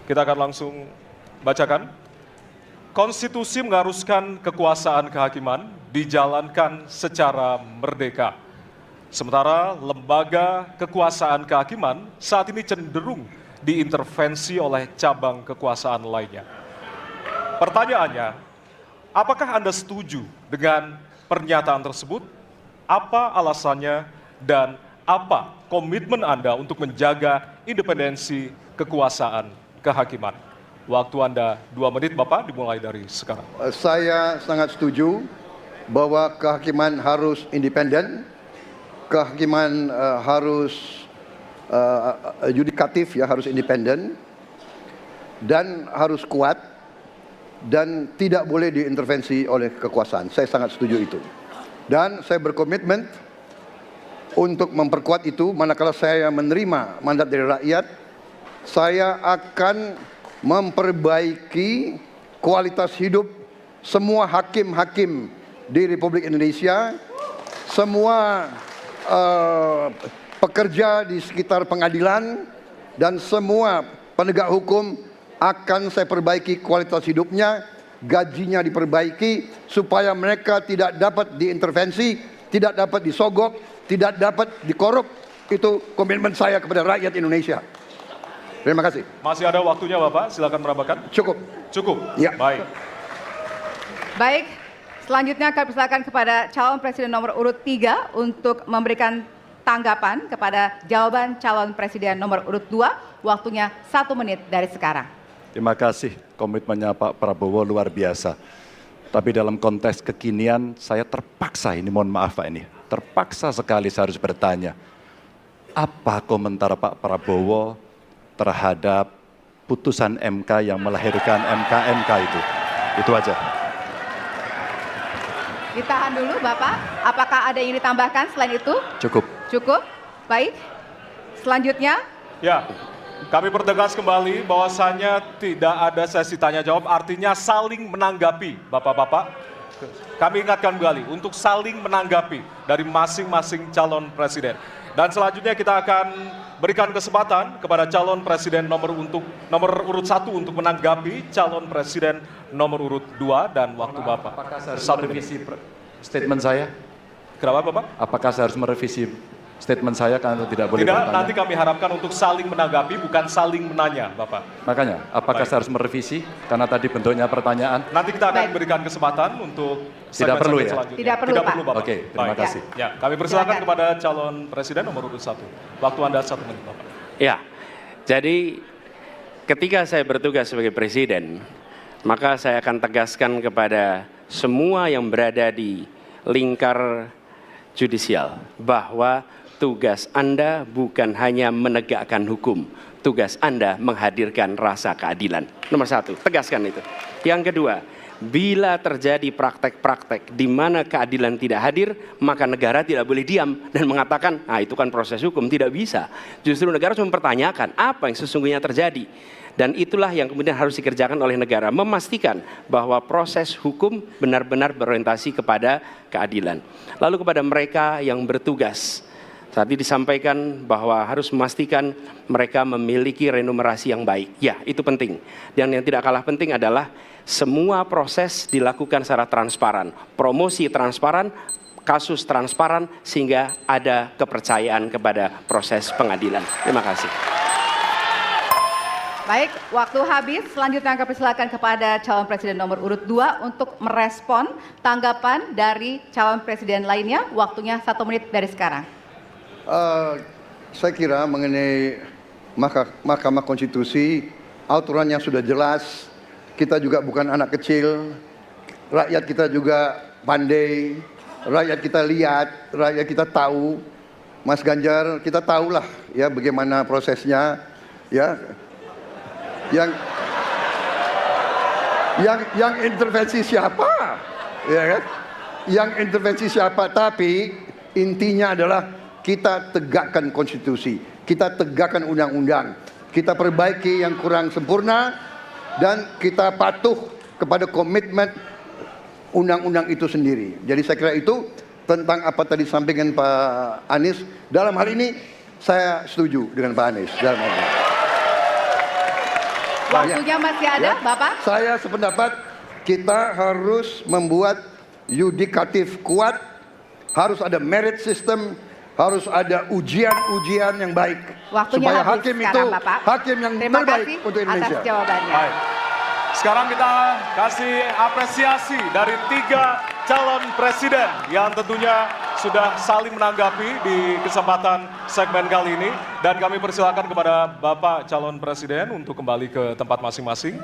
Kita akan langsung bacakan. Konstitusi mengharuskan kekuasaan kehakiman dijalankan secara merdeka. Sementara lembaga kekuasaan kehakiman saat ini cenderung diintervensi oleh cabang kekuasaan lainnya. Pertanyaannya, apakah Anda setuju dengan pernyataan tersebut? Apa alasannya dan apa komitmen Anda untuk menjaga independensi kekuasaan kehakiman? Waktu Anda 2 menit, Bapak, dimulai dari sekarang. Saya sangat setuju bahwa kehakiman harus independen, kehakiman harus yudikatif, ya, harus independen, dan harus kuat, dan tidak boleh diintervensi oleh kekuasaan. Saya sangat setuju itu. Dan saya berkomitmen untuk memperkuat itu. Manakala saya menerima mandat dari rakyat, saya akan memperbaiki kualitas hidup semua hakim-hakim di Republik Indonesia, semua pekerja di sekitar pengadilan, dan semua penegak hukum akan saya perbaiki kualitas hidupnya, gajinya diperbaiki, supaya mereka tidak dapat diintervensi, tidak dapat disogok, tidak dapat dikorup. Itu komitmen saya kepada rakyat Indonesia. Terima kasih. Masih ada waktunya, Bapak, silakan menambahkan. Cukup. Cukup? Ya. Baik. Baik, selanjutnya kami persilakan kepada calon presiden nomor urut 3 untuk memberikan tanggapan kepada jawaban calon presiden nomor urut 2. Waktunya 1 menit dari sekarang. Terima kasih, komitmennya Pak Prabowo luar biasa. Tapi dalam konteks kekinian saya terpaksa, ini mohon maaf Pak, ini terpaksa sekali saya harus bertanya. Apa komentar Pak Prabowo terhadap putusan MK yang melahirkan MK itu? Itu aja. Ditahan dulu Bapak, apakah ada yang ditambahkan selain itu? Cukup. Cukup, baik. Selanjutnya. Ya, kami pertegas kembali bahwasannya tidak ada sesi tanya jawab, artinya saling menanggapi, Bapak-Bapak. Kami ingatkan kembali untuk saling menanggapi dari masing-masing calon presiden. Dan selanjutnya kita akan berikan kesempatan kepada calon presiden nomor urut 1 untuk menanggapi calon presiden nomor urut 2 dan waktu Bapak. Apakah saya harus merevisi statement saya? Kenapa Bapak? Apakah saya harus merevisi statement saya karena tidak boleh Tidak, bertanya? nanti kami harapkan untuk saling menanggapi, bukan saling menanya, Bapak. Makanya, apakah saya harus merevisi karena tadi bentuknya pertanyaan? Nanti kita akan Baik. berikan kesempatan untuk Tidak perlu ya? selanjutnya. Tidak perlu, Pak. Bapak. Oke, terima Baik. kasih. Ya, kami persilakan Silakan. kepada calon presiden nomor urut 1. Waktu Anda 1 menit, Bapak. Ya, jadi ketika saya bertugas sebagai presiden, maka saya akan tegaskan kepada semua yang berada di lingkar judisial bahwa tugas Anda bukan hanya menegakkan hukum, tugas Anda menghadirkan rasa keadilan. Nomor 1, tegaskan itu. Yang kedua, bila terjadi praktek-praktek di mana keadilan tidak hadir, maka negara tidak boleh diam dan mengatakan, ah itu kan proses hukum, tidak bisa. Justru negara harus mempertanyakan apa yang sesungguhnya terjadi. Dan itulah yang kemudian harus dikerjakan oleh negara, memastikan bahwa proses hukum benar-benar berorientasi kepada keadilan. Lalu kepada mereka yang bertugas, tadi disampaikan bahwa harus memastikan mereka memiliki remunerasi yang baik. Ya, itu penting. Dan yang tidak kalah penting adalah semua proses dilakukan secara transparan. Promosi transparan, kasus transparan, sehingga ada kepercayaan kepada proses pengadilan. Terima kasih. Baik, waktu habis. Selanjutnya kami persilakan kepada calon presiden nomor urut 2 untuk merespon tanggapan dari calon presiden lainnya. Waktunya 1 menit dari sekarang. Saya kira mengenai Mahkamah Konstitusi, aturannya sudah jelas. Kita juga bukan anak kecil, rakyat kita juga pandai, rakyat kita lihat, rakyat kita tahu. Mas Ganjar, kita tahulah ya bagaimana prosesnya, ya. Yang intervensi siapa, ya kan? Yang intervensi siapa? Tapi intinya adalah kita tegakkan konstitusi, kita tegakkan undang-undang, kita perbaiki yang kurang sempurna, dan kita patuh kepada komitmen undang-undang itu sendiri. Jadi saya kira itu tentang apa tadi disampaikan Pak Anies. Dalam hal ini saya setuju dengan Pak Anies. Dalam hal ini. Waktunya masih ada, Ya. Bapak. Saya sependapat kita harus membuat yudikatif kuat, harus ada merit system, harus ada ujian-ujian yang baik. Waktunya supaya habis hakim itu sekarang, Bapak. hakim yang Terima terbaik kasih untuk Indonesia. atas jawabannya. Baik. Sekarang kita kasih apresiasi dari 3 calon presiden yang tentunya sudah saling menanggapi di kesempatan segmen kali ini. Dan kami persilakan kepada Bapak calon presiden untuk kembali ke tempat masing-masing.